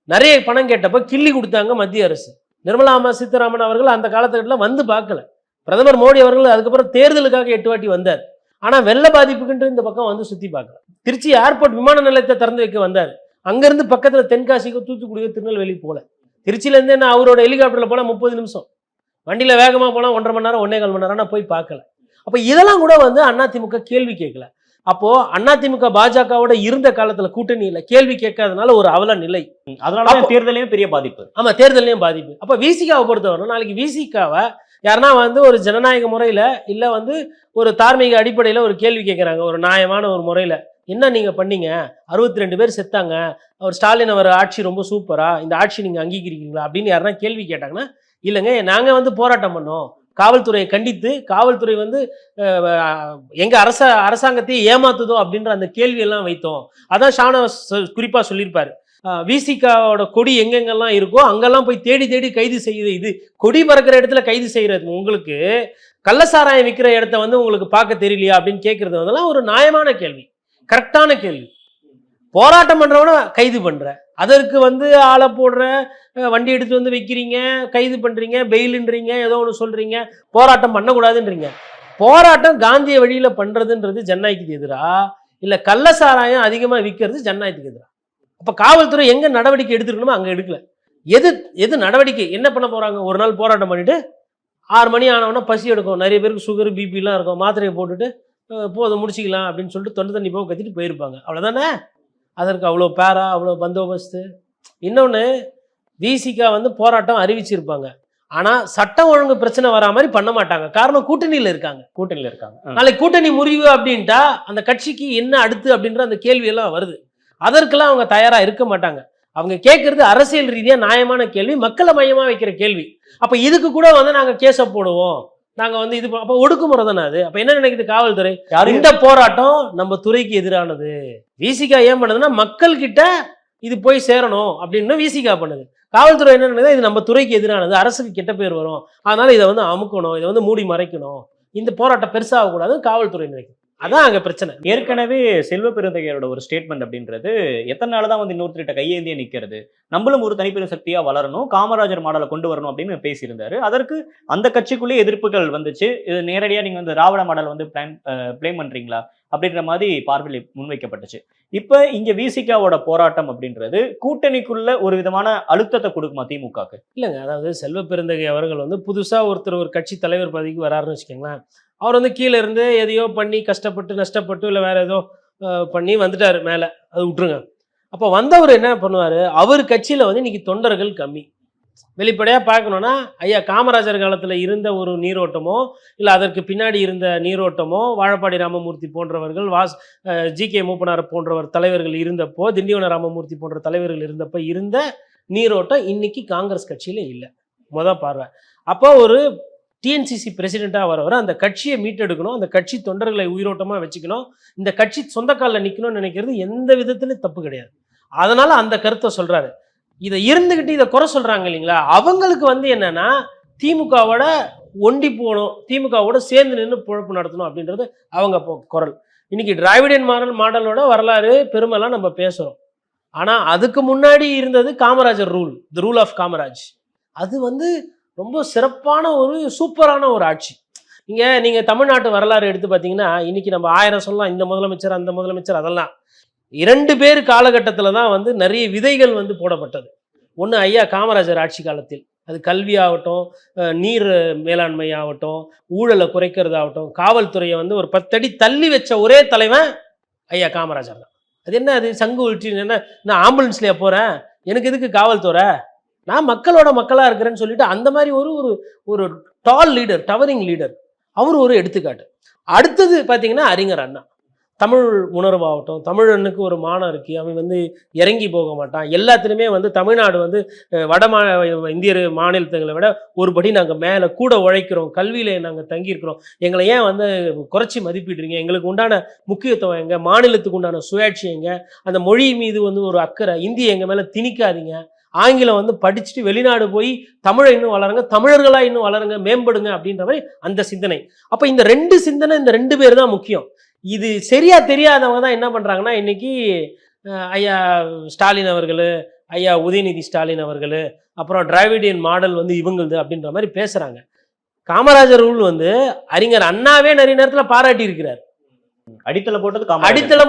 நிறைய பணம் கேட்டப்போ கிள்ளி கொடுத்தாங்க மத்திய அரசு. நிர்மலா சீதாராமன் அவர்கள் அந்த காலகட்டத்தில் வந்து பார்க்கல. பிரதமர் மோடி அவர்கள் அதுக்கப்புறம் தேர்தலுக்காக 8 வாட்டி வந்தார். ஆனால் வெள்ள பாதிப்புக்குன்ட்டு இந்த பக்கம் வந்து சுற்றி பார்க்கல. திருச்சி ஏர்போர்ட் விமான நிலையத்தை திறந்து வைக்க வந்தார். அங்கேருந்து பக்கத்தில் தென்காசிக்கோ தூத்துக்குடியோ திருநெல்வேலி போகல. திருச்சியிலேருந்து என்ன அவரோட ஹெலிகாப்டரில் போனால் 30 நிமிஷம், வண்டியில் வேகமாக போனால் 1.5 மணி நேரம் 1.25 மணி நேரம், நான் போய் பார்க்கல. அப்போ இதெல்லாம் கூட வந்து அதிமுக கேள்வி கேட்கல. அப்போது அதிமுக பாஜகவோட இருந்த காலத்தில் கூட்டணியில் கேள்வி கேட்காதனால ஒரு அவல நிலை. அதனால தேர்தலையும் பெரிய பாதிப்பு. ஆமாம், தேர்தலையும் பாதிப்பு. அப்போ விசிகாவை பொறுத்தவரை நாளைக்கு விசிகாவை யாருன்னா வந்து ஒரு ஜனநாயக முறையில் இல்லை வந்து ஒரு தார்மீக அடிப்படையில் ஒரு கேள்வி கேட்குறாங்க, ஒரு நியாயமான ஒரு முறையில், என்ன நீங்கள் பண்ணீங்க, 62 பேர் செத்தாங்க, அவர் ஸ்டாலின் அவர் ஆட்சி ரொம்ப சூப்பரா, இந்த ஆட்சி நீங்கள் அங்கீகரிக்கிறீங்களா அப்படின்னு யாருன்னா கேள்வி கேட்டாங்கன்னா, இல்லைங்க நாங்கள் வந்து போராட்டம் பண்ணோம், காவல்துறையை கண்டித்து காவல்துறை வந்து எங்கள் அரசாங்கத்தையே ஏமாத்துதோ அப்படின்ற அந்த கேள்வியெல்லாம் வைத்தோம். அதான் ஷானவாஸ் குறிப்பாக சொல்லியிருப்பார், விசிகாவோட கொடி எங்கெங்கெல்லாம் இருக்கோ அங்கெல்லாம் போய் தேடி தேடி கைது செய்யுது. இது கொடி பறக்கிற இடத்துல கைது செய்கிறது, உங்களுக்கு கள்ளசாராயம் விற்கிற இடத்த வந்து உங்களுக்கு பார்க்க தெரியலையா அப்படின்னு கேட்கறது அதெல்லாம் ஒரு நியாயமான கேள்வி, கரெக்டான கேள்வி. போராட்டம் பண்ணுறவன கைது பண்ணுற, அதற்கு வந்து ஆளை போடுற, வண்டி எடுத்து வந்து வைக்கிறீங்க, கைது பண்ணுறீங்க, பெயிலுன்றீங்க, ஏதோ ஒன்று சொல்கிறீங்க, போராட்டம் பண்ணக்கூடாதுன்றீங்க. போராட்டம் காந்திய வழியில் பண்ணுறதுன்றது ஜனநாயகத்துக்கு எதிராக, இல்லை கள்ளசாராயம் அதிகமாக விற்கிறது ஜனநாயகத்துக்கு எதிராக. அப்போ காவல்துறை எங்கே நடவடிக்கை எடுத்துருக்கணுமோ அங்கே எடுக்கல. எது நடவடிக்கை என்ன பண்ண போகிறாங்க? ஒரு நாள் போராட்டம் பண்ணிவிட்டு 6 மணி ஆனவொன்னா பசி எடுக்கும், நிறைய பேருக்கு சுகர் பிபிலாம் இருக்கும், மாத்திரையை போட்டுட்டு போதும் முடிச்சிக்கலாம் அப்படின்னு சொல்லிட்டு தொண்டை தண்ணி போக கத்திட்டு போயிருப்பாங்க, அவ்வளோதானே. அதற்கு அவ்வளோ பேரா, அவ்வளோ பந்தோபஸ்து. இன்னொன்று, விசிகா வந்து போராட்டம் அறிவிச்சிருப்பாங்க, ஆனால் சட்டம் ஒழுங்கு பிரச்சனை வரா மாதிரி பண்ண மாட்டாங்க. காரணம் கூட்டணியில் இருக்காங்க. நாளைக்கு கூட்டணி முறிவு அப்படின்ட்டா அந்த கட்சிக்கு என்ன அடுத்து அப்படின்ற அந்த கேள்வியெல்லாம் வருது. அதற்கெல்லாம் அவங்க தயாராக இருக்க மாட்டாங்க. அவங்க கேட்கறது அரசியல் ரீதியாக நியாயமான கேள்வி, மக்களை மையமாக வைக்கிற கேள்வி. அப்போ இதுக்கு கூட வந்து நாங்கள் கேஸை போடுவோம், நாங்கள் வந்து இது அப்போ ஒடுக்குமுறை தானே அது. அப்போ என்ன நினைக்குது காவல்துறை? இந்த போராட்டம் நம்ம துறைக்கு எதிரானது. விசிகா ஏன் பண்ணுதுன்னா மக்கள் கிட்ட இது போய் சேரணும் அப்படின்னு விசிகா பண்ணுது. காவல்துறை என்ன நினைக்குது? இது நம்ம துறைக்கு எதிரானது, அரசுக்கு கெட்ட பேர் வரும், அதனால இதை வந்து அமுக்கணும், இதை வந்து மூடி மறைக்கணும், இந்த போராட்டம் பெருசாகக்கூடாதுன்னு காவல்துறை நினைக்குது. அதான் அங்கே பிரச்சனை. ஏற்கனவே செல்வ பெருந்தகையோட ஒரு ஸ்டேட்மெண்ட் அப்படின்றது, எத்தனை நாள் தான் வந்து இன்னொருத்தர்கிட்ட கையேந்தியே நிற்கிறது, நம்மளும் ஒரு தனிப்பெரும் சக்தியா வளரணும், காமராஜர் மாடலை கொண்டு வரணும் அப்படின்னு பேசியிருந்தாரு. அதற்கு அந்த கட்சிக்குள்ளே எதிர்ப்புகள் வந்துச்சு. இது நேரடியாக நீங்கள் வந்து திராவிட மாடல் வந்து பிளேம் பண்றீங்களா அப்படின்ற மாதிரி பார்வையில் முன்வைக்கப்பட்டுச்சு. இப்போ இங்க விசிகாவோட போராட்டம் அப்படின்றது கூட்டணிக்குள்ள ஒரு விதமான அழுத்தத்தை கொடுக்குமா திமுகக்கு? இல்லைங்க, அதாவது செல்வ பெருந்தகை அவர்கள் வந்து புதுசாக ஒருத்தர் ஒரு கட்சி தலைவர் பதவிக்கு வராருன்னு வச்சுக்கோங்களேன், அவர் வந்து கீழே இருந்து எதையோ பண்ணி கஷ்டப்பட்டு நஷ்டப்பட்டு இல்லை வேற ஏதோ பண்ணி வந்துட்டார் மேலே, அது விட்டுருங்க. அப்போ வந்தவர் என்ன பண்ணுவார், அவர் கட்சியில் வந்து இன்னைக்கு தொண்டர்கள் கம்மி, வெளிப்படையாக பார்க்கணுன்னா ஐயா காமராஜர் காலத்தில் இருந்த ஒரு நீரோட்டமோ இல்லை அதற்கு பின்னாடி இருந்த நீரோட்டமோ வாழப்பாடி ராமமூர்த்தி போன்றவர்கள் ஜி.கே. மூப்பனார் போன்றவர் தலைவர்கள் இருந்தப்போ, திண்டிவன ராமமூர்த்தி போன்ற தலைவர்கள் இருந்தப்போ இருந்த நீரோட்டம் இன்னைக்கு காங்கிரஸ் கட்சியில் இல்லை. பார்வை அப்போ ஒரு டிஎன்சிசி பிரசிடெண்ட்டாக வரவர் அந்த கட்சியை மீட்டெடுக்கணும், அந்த கட்சி தொண்டர்களை உயிரோட்டமாக வச்சுக்கணும், இந்த கட்சி சொந்த காலில் நிற்கணும்னு நினைக்கிறது எந்த விதத்துலையும் தப்பு கிடையாது. அதனால அந்த கருத்தை சொல்றாரு. இதை இருந்துகிட்டு இதை குறை சொல்றாங்க இல்லைங்களா, அவங்களுக்கு என்னன்னா திமுகவோட ஒண்டி போகணும், திமுகவோட சேர்ந்து நின்று பொழப்பு நடத்தணும் அப்படின்றது அவங்க குரல். இன்னைக்கு டிராவிடியன் மாடலோட வரலாறு பெருமைலாம் நம்ம பேசுறோம். ஆனா அதுக்கு முன்னாடி இருந்தது Kamarajar rule, the rule of Kamaraj. அது ரொம்ப சிறப்பான ஒரு சூப்பரான ஒரு ஆட்சி. நீங்க தமிழ்நாட்டு வரலாறு எடுத்து பார்த்தீங்கன்னா இன்னைக்கு நம்ம 1000 சொல்லலாம், இந்த முதலமைச்சர் அந்த முதலமைச்சர், அதெல்லாம் 2 பேர் காலகட்டத்தில் தான் நிறைய விதைகள் போடப்பட்டது. ஒன்று ஐயா காமராஜர் ஆட்சி காலத்தில், அது கல்வி ஆகட்டும், நீர் மேலாண்மை ஆகட்டும், ஊழலை குறைக்கிறதாகட்டும், காவல்துறையை ஒரு 10 அடி தள்ளி வச்ச ஒரே தலைவன் ஐயா காமராஜர் தான். அது என்ன, அது சங்கு உள்ட்டி என்ன, நான் ஆம்புலன்ஸ்லையா போகிறேன், எனக்கு எதுக்கு காவல்துறை, நான் மக்களோட மக்களாக இருக்கிறேன்னு சொல்லிட்டு அந்த மாதிரி ஒரு டால் லீடர், டவரிங் லீடர், அவர் ஒரு எடுத்துக்காட்டு. அடுத்தது பார்த்தீங்கன்னா அறிஞர் அண்ணா. தமிழ் உணர்வாகட்டும், தமிழனுக்கு ஒரு மானம் இருக்குது, அவன் இறங்கி போக மாட்டான். எல்லாத்துலேயுமே தமிழ்நாடு இந்திய மாநிலத்துங்களை விட ஒருபடி நாங்கள் மேலே கூட உழைக்கிறோம், கல்வியில் நாங்கள் தங்கியிருக்கிறோம், எங்களை ஏன் குறைச்சி மதிப்பிடுறீங்க, எங்களுக்கு உண்டான முக்கியத்துவம் எங்க, மாநிலத்துக்கு உண்டான சுயாட்சி எங்க, அந்த மொழி மீது ஒரு அக்கறை, இந்தியை எங்கள் மேலே திணிக்காதீங்க, ஆங்கிலம் படிச்சுட்டு வெளிநாடு போய் தமிழை இன்னும் வளருங்க, தமிழர்களா இன்னும் வளருங்க, மேம்படுங்க அப்படின்ற மாதிரி அந்த சிந்தனை. அப்போ இந்த 2 சிந்தனை, இந்த 2 பேர் தான் முக்கியம். இது சரியா தெரியாதவங்க தான் என்ன பண்றாங்கன்னா இன்னைக்கு ஐயா ஸ்டாலின் அவர்கள், ஐயா உதயநிதி ஸ்டாலின் அவர்கள், அப்புறம் டிராவிடியன் மாடல் இவங்களுது அப்படின்ற மாதிரி பேசுறாங்க. காமராஜர் ரூல் அறிஞர் அண்ணாவே நிறைய நேரத்தில் பாராட்டி இருக்கிறார். அடித்தளம்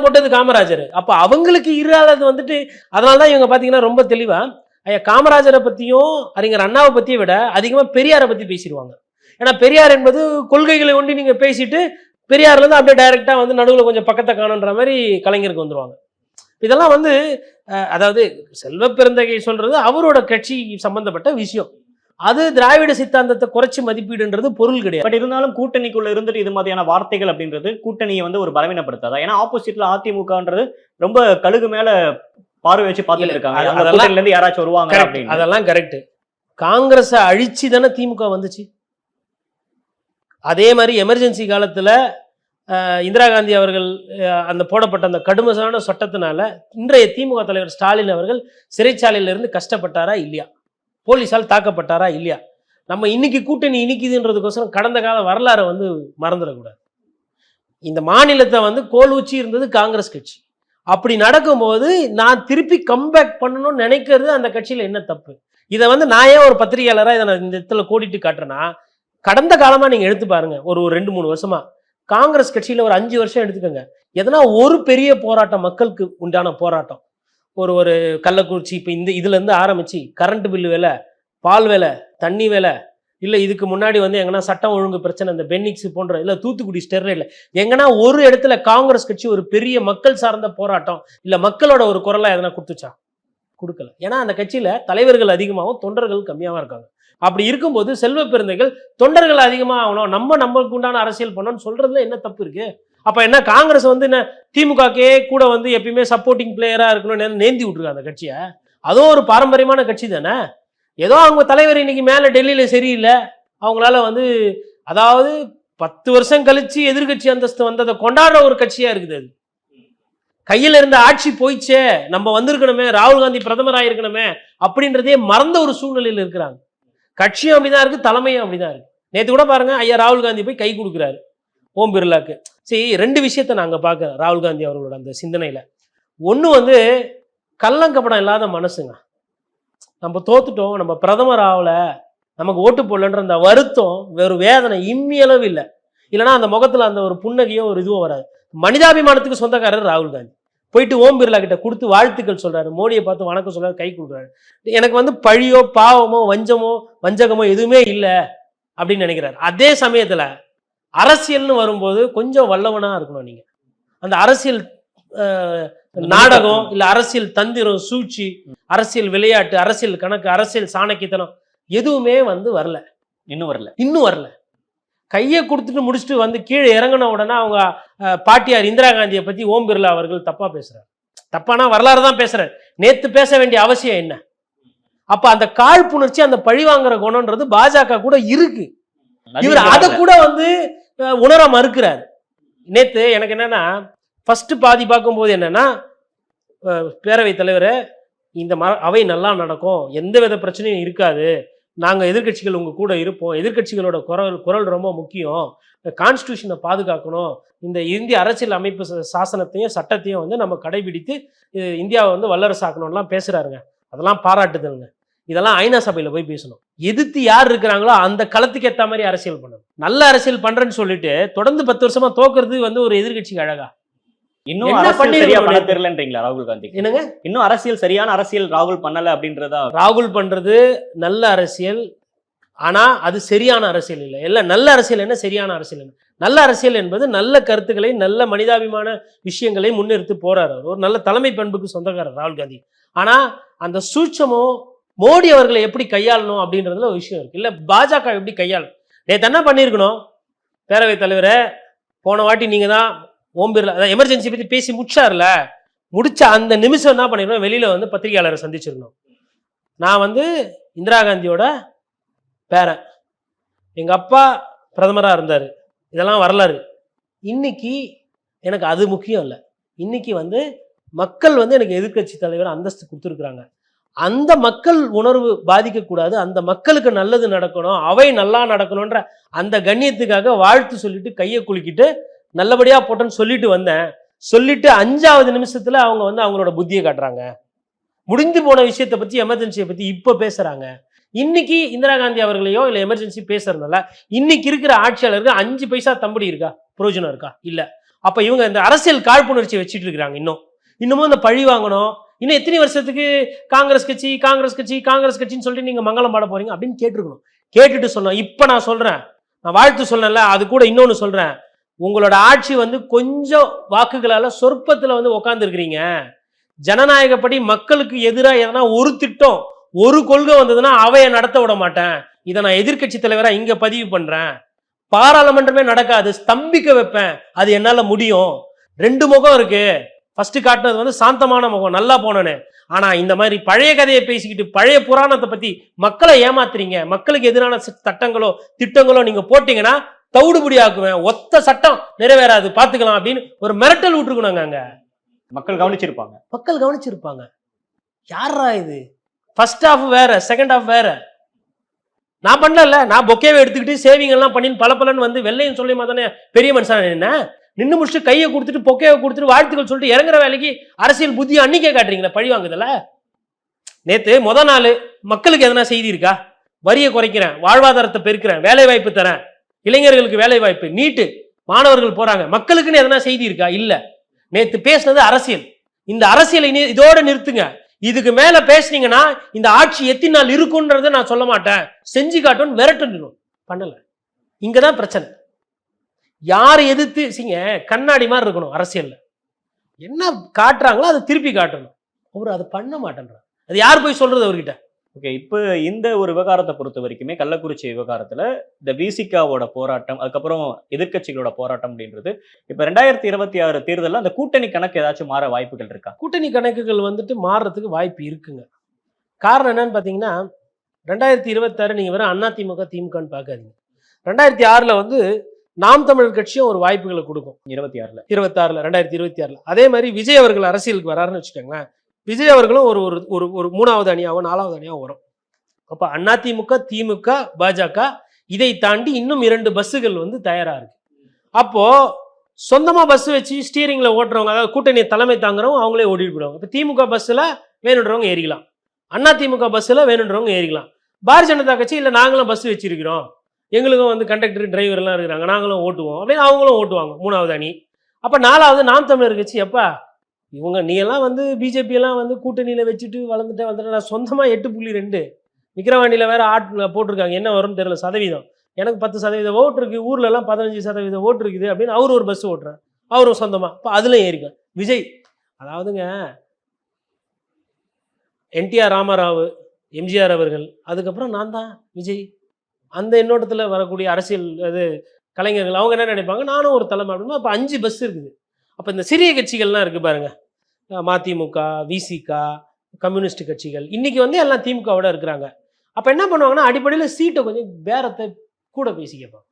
போட்டது காமராஜர். அப்ப அவங்களுக்கு இராதது அதனாலதான் இவங்க பாத்தீங்கன்னா ரொம்ப தெளிவா ஐயா காமராஜரை பத்தியும் அறிஞர் அண்ணாவை பத்தியை விட அதிகமா பெரியாரை பத்தி பேசிடுவாங்க. ஏன்னா பெரியார் என்பது கொள்கைகளை ஒண்டி நீங்க பேசிட்டு பெரியார்ல இருந்து அப்படியே டைரக்டா நடுவில் கொஞ்சம் பக்கத்தை காணுன்ற மாதிரி கலைஞருக்கு வந்துருவாங்க. இதெல்லாம் அதாவது செல்வ பெருந்தகை சொல்றது அவரோட கட்சி சம்பந்தப்பட்ட விஷயம். அது திராவிட சித்தாந்தத்தை குறைச்சி மதிப்பீடுன்றது பொருள் கிடையாது. பட் இருந்தாலும் கூட்டணிக்குள்ள இருந்துட்டு இது மாதிரியான வார்த்தைகள் அப்படின்றது கூட்டணியை ஒரு பலவீனப்படுத்தாதா? ஏன்னா ஆப்போசிட்ல அதிமுகன்றது ரொம்ப கழுகு மேல பார்வை வச்சு பார்த்துட்டு இருக்காங்க, யாராச்சும் வருவாங்க அப்படின்னு. அதெல்லாம் கரெக்ட். காங்கிரஸை அழிச்சு தானே திமுக வந்துச்சு. அதே மாதிரி எமர்ஜென்சி காலத்துல இந்திரா காந்தி அவர்கள் அந்த போடப்பட்ட அந்த கடுமையான சட்டத்தினால இன்றைய திமுக தலைவர் ஸ்டாலின் அவர்கள் சிறைச்சாலையிலிருந்து கஷ்டப்பட்டாரா இல்லையா, போலீஸால் தாக்கப்பட்டாரா இல்லையா? நம்ம இன்னைக்கு கூட்டணி இனிக்குதுன்றதுக்கோசரம் கடந்த கால வரலாறை மறந்துடக்கூடாது. இந்த மாநிலத்தை கோல் ஊச்சி இருந்தது காங்கிரஸ் கட்சி. அப்படி நடக்கும்போது நான் திருப்பி கம்பேக் பண்ணணும்னு நினைக்கிறது அந்த கட்சியில் என்ன தப்பு? இதை நான் ஏன் ஒரு பத்திரிகையாளராக இதை நான் இந்த இடத்துல கோடிட்டு காட்டுறேன்னா, கடந்த காலமாக நீங்கள் எடுத்து பாருங்க, ஒரு 2-3 வருஷமா காங்கிரஸ் கட்சியில் ஒரு 5 வருஷம் எடுத்துக்கோங்க, எதனா ஒரு பெரிய போராட்டம், மக்களுக்கு உண்டான போராட்டம், ஒரு கள்ளக்குறிச்சி இப்போ இதுலேருந்து ஆரம்பிச்சு கரண்ட் பில்லு விலை, பால் விலை, தண்ணி விலை, இல்லை இதுக்கு முன்னாடி எங்கன்னா சட்டம் ஒழுங்கு பிரச்சனை, இந்த பென்னிக்ஸ் போன்ற, இல்லை தூத்துக்குடி ஸ்டெர்லைட்ல எங்கன்னா ஒரு இடத்துல காங்கிரஸ் கட்சி ஒரு பெரிய மக்கள் சார்ந்த போராட்டம் இல்லை மக்களோட ஒரு குரலா எதனா கொடுத்துச்சா? கொடுக்கல. ஏன்னா அந்த கட்சியில தலைவர்கள் அதிகமாகவும் தொண்டர்கள் கம்மியாகவும் இருக்காங்க. அப்படி இருக்கும்போது செல்வ பெருந்தைகள் தொண்டர்கள் அதிகமாக ஆகணும், நம்மளுக்கு உண்டான அரசியல் பண்ணணும்னு சொல்றதுல என்ன தப்பு இருக்கு? அப்ப என்ன காங்கிரஸ் என்ன திமுகக்கே கூட எப்பயுமே சப்போர்ட்டிங் பிளேயரா இருக்கணும்னு நேந்தி விட்டுருக்காங்க அந்த கட்சியை? அதுவும் ஒரு பாரம்பரியமான கட்சி தானே. ஏதோ அவங்க தலைவர் இன்னைக்கு மேல டெல்லியில சரியில்லை, அவங்களால அதாவது 10 வருஷம் கழிச்சு எதிர்கட்சி அந்தஸ்து வந்ததை கொண்டாடுற ஒரு கட்சியா இருக்குது. அது கையில இருந்த ஆட்சி போயிச்சே, நம்ம வந்திருக்கணுமே, ராகுல் காந்தி பிரதமர் ஆயிருக்கணுமே அப்படின்றதே மறந்த ஒரு சூழ்நிலையில் இருக்கிறாங்க. கட்சியும் அப்படிதான் இருக்கு, தலைமையும் அப்படிதான் இருக்கு. நேற்று கூட பாருங்க, ஐயா ராகுல் காந்தி போய் கை கொடுக்குறாரு ஓம் பிர்லாக்கு. சரி, 2 விஷயத்த நாங்க பார்க்க ராகுல் காந்தி அவர்களோட அந்த சிந்தனையில. ஒண்ணு கள்ளங்கப்படம் இல்லாத மனசுங்க. நம்ம தோத்துட்டோம், நம்ம பிரதமர் ஆகல, நமக்கு ஓட்டு போடலன்ற அந்த வருத்தம், வேறு வேதனை இம்மியளவு இல்லை. இல்லைன்னா அந்த முகத்துல அந்த ஒரு புன்னகையோ ஒரு இதுவோ வராது. மனிதாபிமானத்துக்கு சொந்தக்காரர் ராகுல் காந்தி. போயிட்டு ஓம் பிர்லா கிட்ட கொடுத்து வாழ்த்துக்கள் சொல்றாரு, மோடியை பார்த்து வணக்கம் சொல்றாரு, கை கொடுக்குறாரு. எனக்கு பழியோ பாவமோ வஞ்சகமோ எதுவுமே இல்லை அப்படின்னு நினைக்கிறாரு. அதே சமயத்துல அரசியல்னு வரும்போது கொஞ்சம் வல்லவனா இருக்கணும். நீங்க அந்த அரசியல் நாடகம் இல்ல அரசியல் தந்திரம், சூழ்ச்சி, அரசியல் விளையாட்டு, அரசியல் கணக்கு, அரசியல் சாணக்கியத்தனம் எதுவுமே வந்து வரல, இன்னும் வரல. கையை கொடுத்துட்டு முடிச்சுட்டு வந்து கீழே இறங்கின உடனே அவங்க பாட்டியார் இந்திரா காந்தியை பத்தி ஓம் பிர்லா அவர்கள் தப்பா பேசுறாரு. தப்பானா வரலாறு தான் பேசுறாரு. நேத்து பேச வேண்டிய அவசியம் என்ன? அப்ப அந்த காழ்ப்புணர்ச்சி, அந்த பழிவாங்குற குணம்ன்றது பாஜக கூட இருக்கு. இவர் அதை கூட வந்து உணர மறுக்கிறார். நேத்து எனக்கு என்னன்னா, ஃபர்ஸ்ட் பாதி பார்க்கும்போது என்னன்னா, பேரவைத் தலைவர் இந்த அவை நல்லா நடக்கும், எந்த வித பிரச்சனையும் இருக்காது, நாங்க எதிர்க்கட்சிகள் உங்க கூட இருப்போம், எதிர்க்கட்சிகளோட குரல் ரொம்ப முக்கியம், கான்ஸ்டியூஷனை பாதுகாக்கணும், இந்த இந்திய அரசியல் அமைப்பு சாசனத்தையும் சட்டத்தையும் வந்து நம்ம கடைபிடித்து இந்தியாவை வந்து வல்லரசாக்கணும்லாம் பேசுறாருங்க. அதெல்லாம் பாராட்டுதல்ங்க. இதெல்லாம் ஐநா சபையில போய் பேசணும். எதிர்த்து யார் இருக்கிறாங்களோ அந்த களத்துக்கு ஏற்ற மாதிரி அரசியல் பண்ணணும். நல்ல அரசியல் பண்றேன்னு சொல்லிட்டு தொடர்ந்து 10 வருஷமா தோக்குறது வந்து ஒரு எதிர்க்கட்சிக்கு அழகா? இன்னும் அரசியல் சரியா பண்ண தெரியலன்றீங்களா ராகுல் காந்தி? என்னங்க, இன்னும் அரசியல் சரியான அரசியல் ராகுல் பண்ணல அப்படின்றதா? ராகுல் பண்றது நல்ல அரசியல், ஆனா அது சரியான அரசியல் இல்லை. எல்லாம் நல்ல அரசியல் என்ன, சரியான அரசியல் என்ன? நல்ல அரசியல் என்பது நல்ல கருத்துக்களை, நல்ல மனிதாபிமான விஷயங்களை முன்னிறுத்து போறாரு. ஒரு நல்ல தலைமை பண்புக்கு சொந்தக்காரர் ராகுல் காந்தி. ஆனா அந்த சூட்சமோ மோடி அவர்களை எப்படி கையாளணும் அப்படின்றதுல ஒரு விஷயம் இருக்கு. இல்ல பாஜக எப்படி கையாளணும்? நேற்று என்ன பண்ணியிருக்கணும், பேரவைத் தலைவரை போன வாட்டி நீங்க தான் ஓம் பிர்லா எமர்ஜென்சி பத்தி பேசி முடிச்சார்ல, முடிச்ச அந்த நிமிஷம் என்ன பண்ணிருக்கணும், வெளியில வந்து பத்திரிகையாளரை சந்திச்சிருக்கணும். நான் வந்து இந்திரா காந்தியோட பேரன், எங்க அப்பா பிரதமரா இருந்தாரு, இதெல்லாம் வரலாறு. இன்னைக்கு எனக்கு அது முக்கியம் இல்லை. இன்னைக்கு வந்து மக்கள் வந்து எனக்கு எதிர்க்கட்சி தலைவர் அந்தஸ்து கொடுத்துருக்குறாங்க. அந்த மக்கள் உணர்வு பாதிக்கக்கூடாது, அந்த மக்களுக்கு நல்லது நடக்கணும், அவை நல்லா நடக்கணும்ன்ற அந்த கண்ணியத்துக்காக வாழ்த்து சொல்லிட்டு கையை குலுக்கிட்டு நல்லபடியா போட்டேன்னு சொல்லிட்டு வந்தேன். சொல்லிட்டு 5வது நிமிஷத்துல அவங்க வந்து அவங்களோட புத்தியை காட்டுறாங்க. முடிந்து போன விஷயத்தை பத்தி, எமர்ஜென்சியை பத்தி இப்ப பேசுறாங்க. இன்னைக்கு இந்திரா காந்தி அவர்களையோ இல்ல எமர்ஜென்சி பேசுறதுனால இன்னைக்கு இருக்கிற ஆட்சியாளருக்கு 5 பைசா தம்படி இருக்கா, பிரயோஜனம் இருக்கா? இல்ல. அப்ப இவங்க இந்த அரசியல் காழ்ப்புணர்ச்சியை வச்சுட்டு இருக்கிறாங்க. இன்னமும் இந்த பழி வாங்கணும், இன்னும் எத்தனை வருஷத்துக்கு காங்கிரஸ் கட்சி காங்கிரஸ் கட்சி காங்கிரஸ் கட்சின்னு சொல்லிட்டு நீங்க மங்களம் பாட போறீங்க அப்படின்னு கேட்டிருக்கணும். கேட்டுட்டு சொன்னோம். இப்ப நான் சொல்றேன், நான் வாழ்த்து சொன்னேன்ல, அது கூட இன்னொன்னு சொல்றேன். உங்களோட ஆட்சி வந்து கொஞ்சம் வாக்குகளால சொற்பத்துல வந்து உட்கார்ந்து இருக்கிறீங்க. ஜனநாயகப்படி மக்களுக்கு எதிராக எதனா ஒரு திட்டம், ஒரு கொள்கை வந்ததுன்னா அவையை நடத்த விட மாட்டேன். இதை நான் எதிர்க்கட்சி தலைவரா இங்க பதிவு பண்றேன். பாராளுமன்றமே நடக்காது, ஸ்தம்பிக்க வைப்பேன். அது என்னால முடியும். 2 முகம் இருக்கு. ஃபர்ஸ்ட் காட்டினது வந்து சாந்தமான முகம், நல்லா போனேன்னு. ஆனா இந்த மாதிரி பழைய கதையை பேசிக்கிட்டு பழைய புராணத்தை பத்தி மக்களை ஏமாத்துறீங்க. மக்களுக்கு எதிரான சட்டங்களோ திட்டங்களோ நீங்க போட்டீங்கன்னா தவிடுபடி ஆக்குவேன், ஒத்த சட்டம் நிறைவேறாது, பாத்துக்கலாம் அப்படின்னு ஒரு மிரட்டல் விட்டுருக்கணுங்க. அங்க மக்கள் கவனிச்சிருப்பாங்க. யாரா இது? ஃபர்ஸ்ட் ஹாஃப் வேற, செகண்ட் ஹாஃப் வேற. நான் பண்ணல, நான் பொக்கேவை எடுத்துக்கிட்டு சேவிங் எல்லாம் பண்ணி பலன்னு வந்து வெள்ளையும் சொல்லியுமா தானே பெரிய மனுஷன் என்ன நின்று முடிச்சுட்டு கையை கொடுத்துட்டு பொக்கையை கொடுத்துட்டு வாழ்த்துக்கள் சொல்லிட்டு இறங்குற வேலைக்கு அரசியல் புத்தியை அன்னைக்கே காட்டுறீங்களா? பழி வாங்குதல. நேத்து முதல் நாள் மக்களுக்கு எதனா செய்தி இருக்கா? வரியை குறைக்கிறேன், வாழ்வாதாரத்தை பெருக்கிறேன், வேலை வாய்ப்பு தரேன், இளைஞர்களுக்கு வேலை வாய்ப்பு, நீட்டு, மாணவர்கள் போறாங்க, மக்களுக்குன்னு எதனா செய்தி இருக்கா? இல்ல. நேத்து பேசினது அரசியல். இந்த அரசியலை இதோட நிறுத்துங்க. இதுக்கு மேல பேசுனீங்கன்னா இந்த ஆட்சி எத்தனை நாள் இருக்குன்றத நான் சொல்ல மாட்டேன், செஞ்சு காட்டுன்னு விரட்டு பண்ணல. இங்கதான் பிரச்சனை. யாரை எதிர்த்து கண்ணாடி மாதிரி இருக்கணும் அரசியல்ல. என்ன காட்டுறாங்களோ அதை திருப்பி காட்டணும். அவர் அதை பண்ண மாட்டேன்றார். அது யார் போய் சொல்றது அவர்கிட்ட? ஓகே, இப்போ இந்த ஒரு விவகாரத்தை பொறுத்த வரைக்குமே கள்ளக்குறிச்சி விவகாரத்துல இந்த விசிகாவோட போராட்டம், அதுக்கப்புறம் எதிர்க்கட்சிகளோட போராட்டம் அப்படின்றது இப்ப 2026 தேர்தலில் அந்த கூட்டணி கணக்கு ஏதாச்சும் மாற வாய்ப்புகள் இருக்கா? கூட்டணி கணக்குகள் வந்துட்டு மாறுறதுக்கு வாய்ப்பு இருக்குங்க. காரணம் என்னன்னு பாத்தீங்கன்னா, 2026 நீங்க வெறும் அதிமுக திமுகன்னு பார்க்காதீங்க. 2006 வந்து நாம் தமிழர் கட்சியும் ஒரு வாய்ப்புகளை கொடுக்கும். 26 2026 அதே மாதிரி விஜய் அவர்கள் அரசியலுக்கு வராருன்னு வச்சுக்கோங்களேன். விஜய் அவர்களும் ஒரு ஒரு ஒரு 3வது அணியாவோ 4வது அணியாவோ வரும். அப்ப அதிமுக திமுக பாஜக இதை தாண்டி இன்னும் 2 பஸ்ஸுகள் வந்து தயாரா இருக்கு. அப்போ சொந்தமா பஸ் வச்சு ஸ்டீரிங்ல ஓட்டுறவங்க, அதாவது கூட்டணி தலைமை தாங்குறவங்க அவங்களே ஓட்டிட்டு போடுவாங்க. இப்ப திமுக பஸ்ல வேணுன்றவங்க ஏறிக்கலாம், அதிமுக பஸ்ல வேணுன்றவங்க ஏறிக்கலாம். பாரதிய ஜனதா கட்சி இல்ல நாங்களும் பஸ் வச்சிருக்கிறோம், எங்களுக்கும் வந்து கண்டக்டர் டிரைவர் எல்லாம் இருக்கிறாங்க, நாங்களும் ஓட்டுவோம் அப்படின்னு அவங்களும் ஓட்டுவாங்க 3வது அணி. அப்ப 4வது நாம் தமிழர் கட்சி, எப்பா இவங்க நீ எல்லாம் வந்து பிஜேபி எல்லாம் வந்து கூட்டணியில வச்சுட்டு வளர்ந்துட்டேன், நான் சொந்தமா 8.2 விக்கிரவாண்டியில வேற போட்டிருக்காங்க, என்ன வரும்னு தெரியல சதவீதம், எனக்கு 10% ஓட்டு இருக்கு, ஊர்ல எல்லாம் 15% ஓட்டு இருக்குது அப்படின்னு அவர் ஒரு பஸ் ஓட்டுறாரு, அவரும் சொந்தமா. இப்போ அதுல ஏறிக்கலாம் விஜய். அதாவதுங்க என்டிஆர் ராமராவ், எம்ஜிஆர் அவர்கள், அதுக்கப்புறம் நான் தான் விஜய். அந்த எண்ணோட்டத்தில் வரக்கூடிய அரசியல் அது கலைஞர்கள் அவங்க என்ன நினைப்பாங்க, நானும் ஒரு தலைமை அப்படின்னா அப்போ 5 பஸ் இருக்குது. அப்போ இந்த சிறிய கட்சிகள்லாம் இருக்குது பாருங்க, மதிமுக, விசிக, கம்யூனிஸ்ட் கட்சிகள் இன்னைக்கு வந்து எல்லாம் திமுகவோட இருக்கிறாங்க. அப்போ என்ன பண்ணுவாங்கன்னா அடிப்படையில் சீட்டை கொஞ்சம் பேரத்தை கூட பேசி கேட்பாங்க.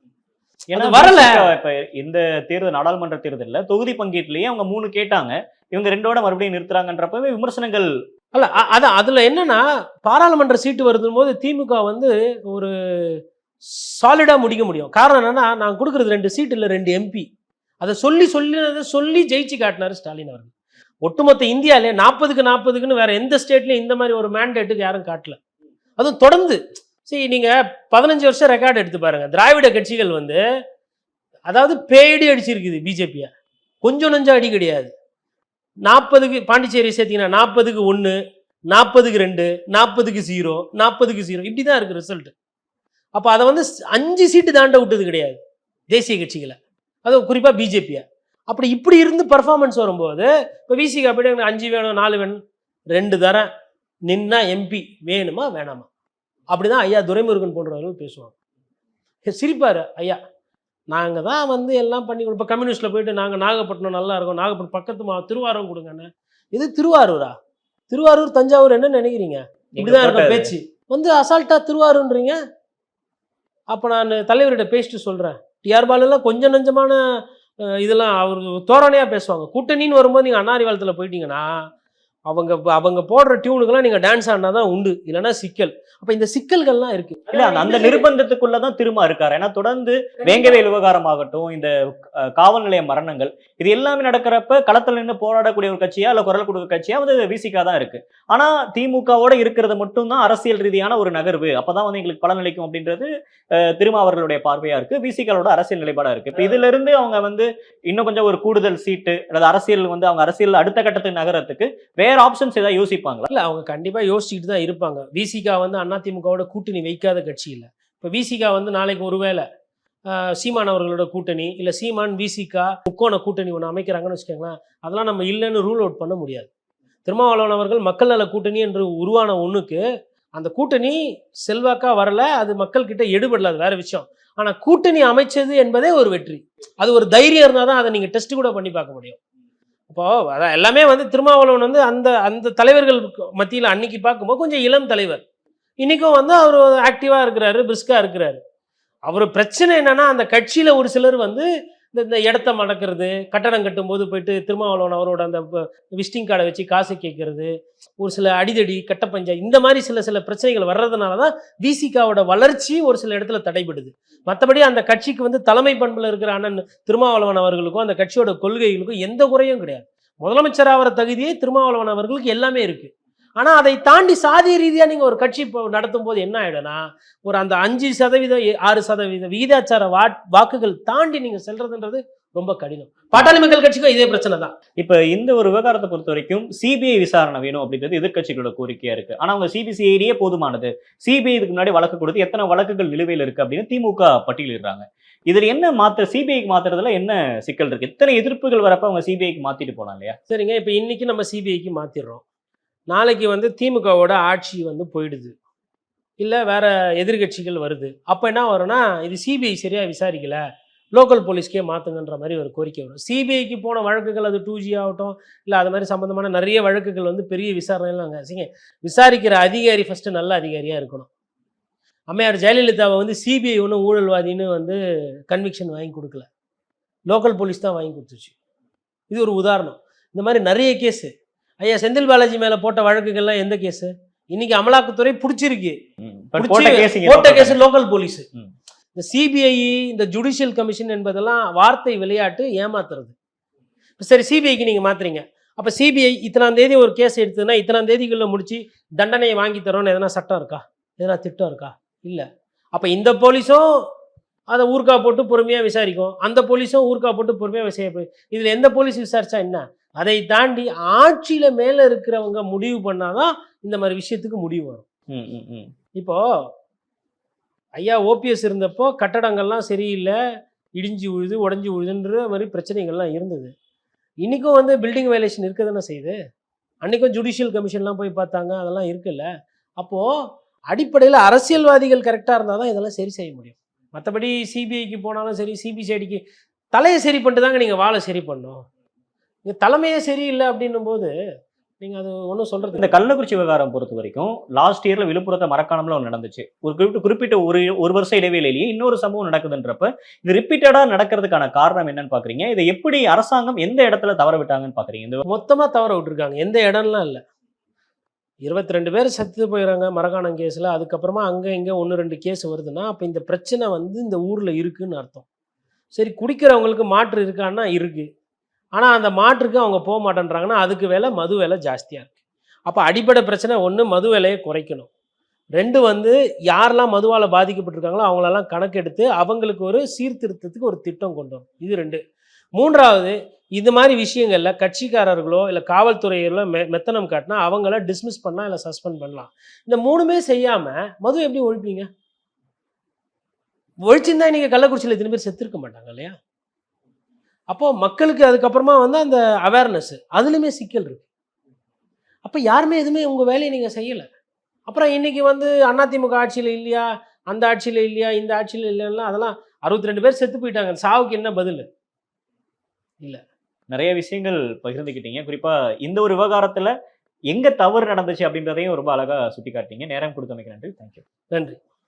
ஏன்னா வரல. இப்ப இந்த தேர்தல் நாடாளுமன்ற தேர்தல்ல தொகுதி பங்கீட்டுலயே அவங்க 3 கேட்டாங்க, இவங்க 2ஓட மறுபடியும் நிறுத்துறாங்கன்றப்பவே விமர்சனங்கள். அல்ல அதான் அதில் என்னன்னா பாராளுமன்ற சீட்டு வருதும் போது திமுக வந்து ஒரு சாலிடாக முடிக்க முடியும். காரணம் என்னன்னா நான் கொடுக்குறது 2 சீட் இல்லை 2 எம்பி. அதை சொல்லி ஜெயிச்சு காட்டினாரு ஸ்டாலின் அவர்கள். ஒட்டுமொத்த இந்தியாவிலே 40க்கு 40க்குன்னு வேற எந்த ஸ்டேட்லையும் இந்த மாதிரி ஒரு மேண்டேட்டுக்கு யாரும் காட்டல. அதுவும் தொடர்ந்து சரி நீங்கள் 15 வருஷம் ரெக்கார்டு எடுத்து பாருங்க. திராவிட கட்சிகள் வந்து அதாவது பேடி அடிச்சிருக்குது பிஜேபியை, கொஞ்சம் நஞ்சம் அடி கிடையாது. 40க்கு பாண்டிச்சேரி சேர்த்தீங்கன்னா 40க்கு 1, 40க்கு 2, 40க்கு 0, 40க்கு 0 இப்படி தான் இருக்குது ரிசல்ட். அப்போ அதை வந்து 5 சீட்டு தாண்ட விட்டது கிடையாது தேசிய கட்சிகளை, அதுவும் குறிப்பாக பிஜேபியை. இப்படி இருந்து பர்ஃபார்மன்ஸ் வரும்போது இப்போ விசிகா போய்ட்டு எனக்கு 5 வேணும் 4 வேணும் 2 தரேன் நின்னா எம்பி வேணுமா வேணாமா அப்படி தான் ஐயா துரைமுருகன் போன்றவர்கள் பேசுவாங்க. சிரிப்பார் ஐயா, நாங்கள் தான் வந்து எல்லாம் பண்ணி கொடுப்போம். கம்யூனிஸ்ட்டில் போயிட்டு நாங்கள் நாகப்பட்டினம் நல்லா இருக்கும், நாகப்பட்டினம் பக்கத்து திருவாரூர் கொடுங்கன்னு. இது திருவாரூரா? திருவாரூர் தஞ்சாவூர் என்ன நினைக்கிறீங்க? இப்படிதான் இருக்கும் பேச்சு. வந்து அசால்ட்டா திருவாரூர்ன்றீங்க. அப்போ நான் தலைவர்கிட்ட பேசிட்டு சொல்கிறேன், டிஆர் பாலெல்லாம் கொஞ்சம் நஞ்சமான இதெல்லாம் அவர் தோரணையாக பேசுவாங்க. கூட்டணின்னு வரும்போது நீங்கள் அண்ணாரிவாளத்தில் போயிட்டீங்கன்னா அவங்க போடுற டியூனுக்கெல்லாம் நீங்கள் டான்ஸ் ஆடினா தான் உண்டு, இல்லைன்னா சிக்கல். அப்போ இந்த சிக்கல்கள்லாம் இருக்கு. இல்ல அந்த நிர்பந்தத்துக்குள்ளதான் திரும்ப இருக்காரு. ஏன்னா தொடர்ந்து வேங்கவேல் விவகாரம் ஆகட்டும், இந்த காவல் நிலைய மரணங்கள், இது எல்லாமே நடக்கிறப்ப களத்தில் நின்று போராடக்கூடிய ஒரு கட்சியா இல்ல குரல் கொடுக்க கட்சியா வந்து விசிகா தான் இருக்கு. ஆனா திமுகவோட இருக்கிறது மட்டும்தான் அரசியல் ரீதியான ஒரு நகர்வு, அப்பதான் வந்து எங்களுக்கு பலன் அளிக்கும் அப்படின்றது திரும்ப அவர்களுடைய பார்வையா இருக்கு. விசிகாவோட அரசியல் நிலைப்பாடா இருக்கு. இப்ப இதுல இருந்து அவங்க வந்து இன்னும் கொஞ்சம் ஒரு கூடுதல் சீட்டு அல்லது அரசியல் வந்து அவங்க அரசியல் அடுத்த கட்டத்துக்கு நகரத்துக்கு வேற ஆப்ஷன்ஸ் ஏதாவது யோசிப்பாங்களா? இல்ல அவங்க கண்டிப்பா யோசிச்சுட்டு தான் இருப்பாங்க. விசிகா வந்து அதிமுகவோட கூட்டணி வைக்காத கட்சி இல்லை. இப்போ விசிகா வந்து நாளைக்கு ஒருவேளை சீமான் அவர்களோட கூட்டணி இல்லை சீமான் விசிகா முக்கோண கூட்டணி ஒன்று அமைக்கிறாங்கன்னு வச்சுக்கோங்களேன், அதெல்லாம் நம்ம இல்லைன்னு ரூல் அவுட் பண்ண முடியாது. திருமாவளவன் அவர்கள் மக்கள் நல கூட்டணி என்று உருவான ஒன்றுக்கு அந்த கூட்டணி செல்வாக்கா வரல, அது மக்கள் கிட்ட எடுபடல, அது வேற விஷயம். ஆனால் கூட்டணி அமைச்சது என்பதே ஒரு வெற்றி. அது ஒரு தைரியம் இருந்தால் தான் அதை நீங்கள் டெஸ்ட் கூட பண்ணி பார்க்க முடியும். இப்போ அதான் எல்லாமே வந்து திருமாவளவன் வந்து அந்த அந்த தலைவர்கள் மத்தியில் அன்னைக்கு பார்க்கும்போது கொஞ்சம் இளம் தலைவர், இன்னைக்கும் வந்து அவர் ஆக்டிவா இருக்கிறாரு, பிரிஸ்கா இருக்கிறாரு. அவர் பிரச்சனை என்னன்னா அந்த கட்சியில ஒரு சிலர் வந்து இந்த இடத்த மடக்கிறது, கட்டடம் கட்டும் போது போயிட்டு திருமாவளவன் அவரோட அந்த விசிட்டிங் கார்டை வச்சு காசு கேட்கறது, ஒரு சில அடிதடி கட்ட பஞ்சாயத்து, இந்த மாதிரி சில பிரச்சனைகள் வர்றதுனால தான் விசிகாவோட வளர்ச்சி ஒரு சில இடத்துல தடைபடுது. மற்றபடி அந்த கட்சிக்கு வந்து தலைமை பண்புல இருக்கிற அண்ணன் திருமாவளவன் அவர்களுக்கும் அந்த கட்சியோட கொள்கைகளுக்கும் எந்த குறையும் கிடையாது. முதலமைச்சர் ஆகிற தகுதியே திருமாவளவன் அவர்களுக்கு எல்லாமே இருக்கு. ஆனால் அதை தாண்டி சாதிய ரீதியாக நீங்கள் ஒரு கட்சி இப்போ நடத்தும் போது என்ன ஆகிடும்னா, ஒரு அந்த 5% 6% விகிதாச்சார வாக்குகள் தாண்டி நீங்கள் செல்றதுன்றது ரொம்ப கடினம். பாட்டாளி மக்கள் கட்சிக்கும் இதே பிரச்சனை தான். இப்ப இந்த ஒரு விவகாரத்தை பொறுத்த வரைக்கும் சிபிஐ விசாரணை வேணும் அப்படின்றது எதிர்க்கட்சிகளோட கோரிக்கையா இருக்கு. ஆனா அவங்க சிபிசிஐடியே போதுமானது, சிபிஐ இதுக்கு முன்னாடி வழக்கு கொடுத்து எத்தனை வழக்குகள் நிலுவையில் இருக்கு அப்படின்னு திமுக பட்டியலிடுறாங்க. இதுல என்ன சிபிஐக்கு மாத்துறதுல என்ன சிக்கல் இருக்கு? எத்தனை எதிர்ப்புகள் வரப்ப அவங்க சிபிஐக்கு மாத்திட்டு போலாம் இல்லையா? சரிங்க, இப்போ இன்னைக்கு நம்ம சிபிஐக்கு மாத்திடுறோம், நாளைக்கு வந்து திமுகவோட ஆட்சி வந்து போயிடுது, இல்லை வேற எதிர்கட்சிகள் வருது. அப்போ என்ன வரும்னா, இது சிபிஐ சரியாக விசாரிக்கல, லோக்கல் போலீஸ்க்கே மாற்றுங்கன்ற மாதிரி ஒரு கோரிக்கை வரும். சிபிஐக்கு போன வழக்குகள் அது 2G ஆகட்டும், இல்லை அது மாதிரி சம்மந்தமான நிறைய வழக்குகள் வந்து பெரிய விசாரணைலாம் அங்கே விசாரிக்கிற அதிகாரி ஃபஸ்ட்டு நல்ல அதிகாரியாக இருக்கணும். அம்மையார் ஜெயலலிதாவை வந்து சிபிஐ ஒன்றும் ஊழல்வாதின்னு வந்து கன்விக்ஷன் வாங்கி கொடுக்கல, லோக்கல் போலீஸ் தான் வாங்கி கொடுத்துச்சு. இது ஒரு உதாரணம். இந்த மாதிரி நிறைய கேஸு. ஐயா செந்தில் பாலாஜி மேலே போட்ட வழக்குகள்லாம் எந்த கேஸு? இன்னைக்கு அமலாக்கத்துறை பிடிச்சிருக்கு, போட்ட கேஸ் லோக்கல் போலீஸ். இந்த சிபிஐ, இந்த ஜுடிஷியல் கமிஷன் என்பதெல்லாம் வார்த்தை விளையாட்டு, ஏமாத்துறது. சரி, சிபிஐக்கு நீங்கள் மாத்துறீங்க, அப்போ சிபிஐ இத்தனாம் தேதி ஒரு கேஸ் எடுத்ததுன்னா இத்தனாம் தேதிக்குள்ளே முடிச்சு தண்டனையை வாங்கி தரோன்னு எதனா சட்டம் இருக்கா? எதனா திட்டம் இருக்கா? இல்லை. அப்போ இந்த போலீஸும் அதை ஊர்க்கா போட்டு பொறுமையாக விசாரிக்கும், அந்த போலீஸும் ஊர்க்கா போட்டு பொறுமையாக விசாரிப்போம். இதில் எந்த போலீஸ் விசாரிச்சா என்ன? அதை தாண்டி ஆட்சியில மேல இருக்கிறவங்க முடிவு பண்ணாதான் இந்த மாதிரி விஷயத்துக்கு முடிவு வரும். இப்போ ஐயா ஓபிஎஸ் இருந்தப்போ கட்டடங்கள்லாம் சரியில்லை, இடிஞ்சு விழுது உடஞ்சி விழுதுன்ற மாதிரி பிரச்சனைகள்லாம் இருந்தது. இன்றைக்கும் வந்து பில்டிங் வயலேஷன் இருக்க தானே செய்யுது. அன்றைக்கும் ஜுடிஷியல் கமிஷன்லாம் போய் பார்த்தாங்க, அதெல்லாம் இருக்குல்ல. அப்போது அடிப்படையில் அரசியல்வாதிகள் கரெக்டாக இருந்தால் தான் இதெல்லாம் சரி செய்ய முடியும். மற்றபடி சிபிஐக்கு போனாலும் சரி, சிபிசிஐடிக்கு தலையை சரி பண்ணிட்டு தாங்க நீங்கள் வாழை சரி பண்ணணும். இங்கே தலைமையே சரியில்லை அப்படின்னும் போது நீங்கள் அது ஒன்றும் சொல்கிறது இந்த கள்ளக்குறிச்சி விவகாரம் பொறுத்த வரைக்கும் லாஸ்ட் இயர்ல விழுப்புரத்தை மறக்காமல ஒன்று நடந்துச்சு. ஒரு குறிப்பிட்ட ஒரு வருஷ இடைவேளையிலேயே இன்னொரு சம்பவம் நடக்குதுன்றப்ப இது ரிப்பீட்டடா நடக்கிறதுக்கான காரணம் என்னன்னு பாக்குறீங்க? இதை எப்படி அரசாங்கம் எந்த இடத்துல தவற விட்டாங்கன்னு பாக்குறீங்க? இந்த மொத்தமாக தவற விட்டுருக்காங்க. எந்த இடம்லாம் இல்லை. 22 பேர் செத்து போயிடறாங்க மரக்காணம் கேஸில். அதுக்கப்புறமா அங்கே இங்கே 1, 2 கேஸ் வருதுன்னா அப்போ இந்த பிரச்சனை வந்து இந்த ஊரில் இருக்குன்னு அர்த்தம். சரி, குடிக்கிறவங்களுக்கு மாற்று இருக்கான்னா இருக்குது. ஆனால் அந்த மாற்றுக்கு அவங்க போக மாட்டேன்றாங்கன்னா அதுக்கு விலை மது விலை ஜாஸ்தியாக இருக்குது. அப்போ அடிப்படை பிரச்சனை ஒன்று, மது விலையை குறைக்கணும். 2 வந்து யாரெல்லாம் மதுவால் பாதிக்கப்பட்டிருக்காங்களோ அவங்களெல்லாம் கணக்கெடுத்து அவங்களுக்கு ஒரு சீர்திருத்தத்துக்கு ஒரு திட்டம் கொண்டு வரணும். இது 2. 3வது, இது மாதிரி விஷயங்கள்ல கட்சிக்காரர்களோ இல்லை காவல்துறையிலோ மெத்தனம் காட்டினா அவங்கள டிஸ்மிஸ் பண்ணலாம், இல்லை சஸ்பெண்ட் பண்ணலாம். இந்த 3மே செய்யாமல் மது எப்படி ஒழிப்பீங்க? ஒழிச்சிருந்தா நீங்கள் கள்ளக்குறிச்சியில் இத்தனை பேர் செத்துருக்க மாட்டாங்க இல்லையா? அப்போது மக்களுக்கு அதுக்கப்புறமா வந்து அந்த அவேர்னஸ் அதுலேயுமே சிக்கல் இருக்குது. அப்போ யாருமே எதுவுமே உங்கள் வேலையை நீங்கள் செய்யலை. அப்புறம் இன்றைக்கி வந்து அதிமுக ஆட்சியில் இல்லையா, அந்த ஆட்சியில் இல்லையா, இந்த ஆட்சியில் இல்லைன்னா அதெல்லாம் 62 பேர் செத்து போயிட்டாங்க. சாவுக்கு என்ன பதில்? இல்லை. நிறைய விஷயங்கள் பகிர்ந்துக்கிட்டீங்க. குறிப்பா இந்த ஒரு விவகாரத்துல எங்க தவறு நடந்துச்சு அப்படின்றதையும் ரொம்ப அழகா சுட்டி காட்டினீங்க. நேரம் கொடுத்தமைக்கு நன்றி. தேங்க்யூ. நன்றி.